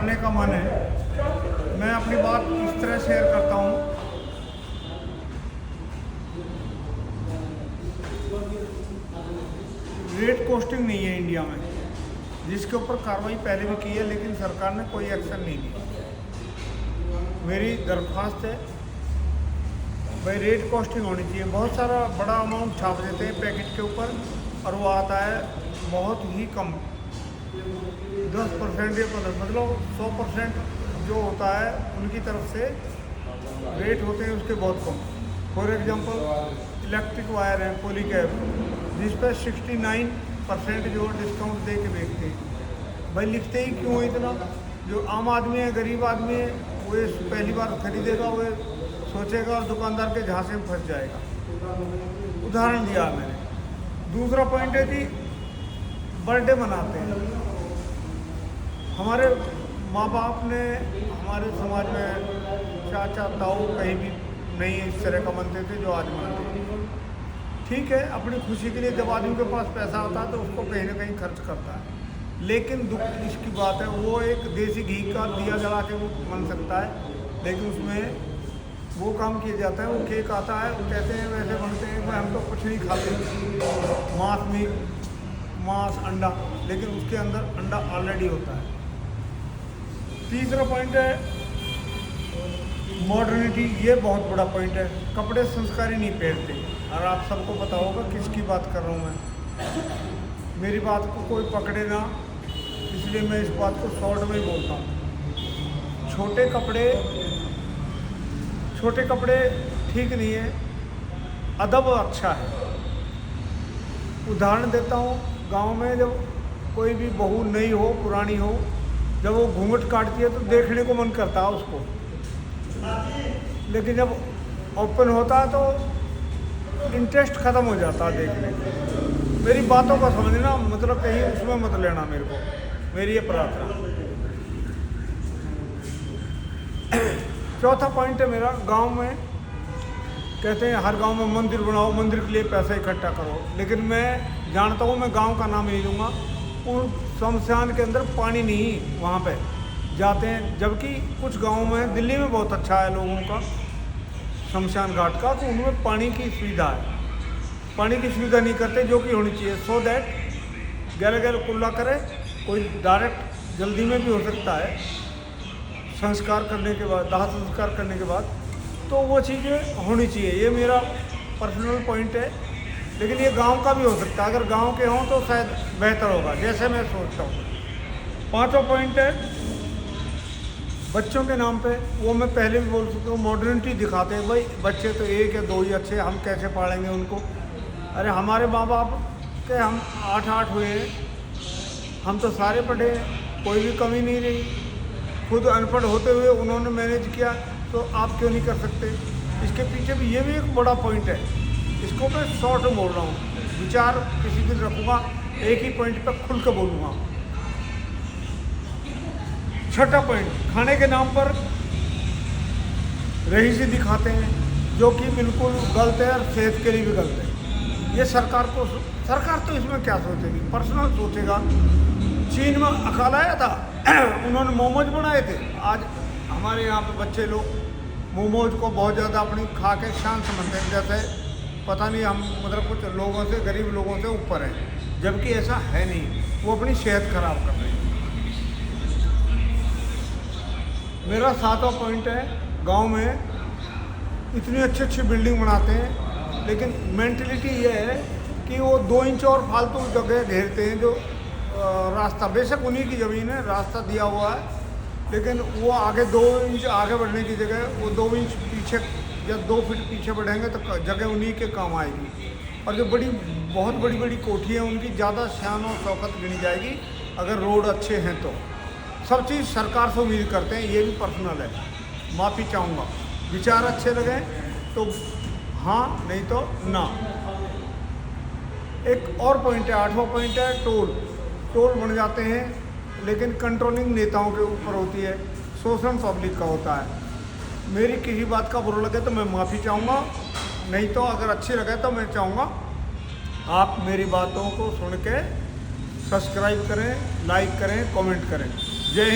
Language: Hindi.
करने का मन है। मैं अपनी बात इस तरह शेयर करता हूँ। रेट कॉस्टिंग नहीं है इंडिया में, जिसके ऊपर कार्रवाई पहले भी की है, लेकिन सरकार ने कोई एक्शन नहीं लिया। मेरी दरख्वास्त है भाई, रेट कॉस्टिंग होनी चाहिए। बहुत सारा बड़ा अमाउंट छाप देते हैं पैकेट के ऊपर और वो आता है बहुत ही कम, 10% या 15%, मतलब 100% जो होता है उनकी तरफ से रेट होते हैं उसके बहुत कम। फॉर एग्जांपल इलेक्ट्रिक वायर है पॉलीकैब, जिस पर 69% जो डिस्काउंट दे के बेचते हैं। भाई लिखते ही क्यों इतना? जो आम आदमी है, गरीब आदमी है, वो ये पहली बार खरीदेगा, वो सोचेगा और दुकानदार के झांसे में फंस जाएगा। उदाहरण दिया मैंने। दूसरा पॉइंट है कि बर्थडे मनाते हैं। हमारे माँ बाप ने, हमारे समाज में चाचा ताऊ कहीं भी नहीं इस तरह का मनते थे जो आज मानते हैं। ठीक है, अपनी खुशी के लिए जब आदमी के पास पैसा होता है तो उसको कहीं ना कहीं खर्च करता है, लेकिन दुख इसकी बात है वो एक देसी घी का दिया जला के वो मन सकता है, लेकिन उसमें वो काम किया जाता है। वो केक आता है, वो कहते हैं वैसे बनते हैं, हम तो कुछ नहीं खाते, मांस अंडा, लेकिन उसके अंदर अंडा ऑलरेडी होता है। तीसरा पॉइंट है मॉडर्निटी। ये बहुत बड़ा पॉइंट है। कपड़े संस्कारी नहीं पहनते, और आप सबको पता होगा किसकी बात कर रहा हूँ मैं। मेरी बात को कोई पकड़े ना, इसलिए मैं इस बात को शॉर्ट में ही बोलता हूँ। छोटे कपड़े ठीक नहीं है, अदब अच्छा है। उदाहरण देता हूँ, गांव में जब कोई भी बहू नई हो, पुरानी हो, जब वो घूंघट काटती है तो देखने को मन करता है उसको, लेकिन जब ओपन होता है तो इंटरेस्ट ख़त्म हो जाता है देखने का। मेरी बातों का समझना, मतलब कहीं उसमें मत लेना मेरे को, मेरी ये प्रार्थना। चौथा पॉइंट है मेरा, गांव में कहते हैं हर गांव में मंदिर बनाओ, मंदिर के लिए पैसा इकट्ठा करो, लेकिन मैं जानता हूँ, मैं गांव का नाम नहीं लूँगा, उन शमशान के अंदर पानी नहीं वहाँ पे जाते हैं। जबकि कुछ गाँव में, दिल्ली में बहुत अच्छा है लोगों का शमशान घाट का, तो उनमें पानी की सुविधा है। पानी की सुविधा नहीं करते, जो कि होनी चाहिए, सो दैट गहरे कुल्ला करे, कोई डायरेक्ट जल्दी में भी हो सकता है संस्कार करने के बाद, दाह संस्कार करने के बाद, तो वो चीज़ें होनी चाहिए। ये मेरा पर्सनल पॉइंट है, लेकिन ये गांव का भी हो सकता है। अगर गांव के हों तो शायद बेहतर होगा, जैसे मैं सोचता हूँ। पांचवा पॉइंट है बच्चों के नाम पे, वो मैं पहले भी बोल चुका हूँ, मॉडर्निटी दिखाते हैं। भाई बच्चे तो एक या दो ही अच्छे, हम कैसे पालेंगे उनको? अरे हमारे माँ बाप के हम 8 हुए हैं, हम तो सारे पढ़े हैं, कोई भी कमी नहीं रही। खुद अनपढ़ होते हुए उन्होंने मैनेज किया, तो आप क्यों नहीं कर सकते? इसके पीछे भी ये भी एक बड़ा पॉइंट है। इसको मैं शॉर्ट में बोल रहा हूँ, विचार किसी दिन रखूँगा, एक ही पॉइंट पर खुल कर बोलूँगा। छठा पॉइंट, खाने के नाम पर रईसी दिखाते हैं, जो कि बिल्कुल गलत है और सेहत के लिए भी गलत है। ये सरकार तो इसमें क्या सोचेगी? पर्सनल सोचेगा। चीन में अकाल आया था, उन्होंने मोमोज बनाए थे। आज हमारे यहाँ पे बच्चे लोग मोमोज को बहुत ज़्यादा अपनी खा के शान समझते हैं, जैसे पता नहीं हम मतलब कुछ लोगों से, गरीब लोगों से ऊपर हैं, जबकि ऐसा है नहीं। वो अपनी सेहत खराब कर रहे हैं। मेरा 7वां पॉइंट है, गांव में इतनी अच्छी बिल्डिंग बनाते हैं, लेकिन मेंटलिटी ये है कि वो 2 इंच और फालतू जगह घेरते हैं। जो रास्ता, बेशक उन्हीं की ज़मीन है, रास्ता दिया हुआ है, लेकिन वो आगे 2 इंच आगे बढ़ने की जगह वो 2 इंच पीछे या 2 फीट पीछे बढ़ेंगे तो जगह उन्हीं के काम आएगी। और जो बहुत बड़ी कोठी है, उनकी ज़्यादा शान और शौकत गिनी जाएगी अगर रोड अच्छे हैं तो। सब चीज़ सरकार से उम्मीद करते हैं, ये भी पर्सनल है, माफ़ी चाहूँगा। विचार अच्छे लगे तो हाँ, नहीं तो ना। एक और पॉइंट है, 8वां पॉइंट है, टोल बन जाते हैं, लेकिन कंट्रोलिंग नेताओं के ऊपर होती है, शोषण पब्लिक का होता है। मेरी किसी बात का बुरा लगे तो मैं माफ़ी चाहूँगा, नहीं तो अगर अच्छी लगे तो मैं चाहूँगा आप मेरी बातों को सुन के सब्सक्राइब करें, लाइक करें, कमेंट करें। जय हिंद।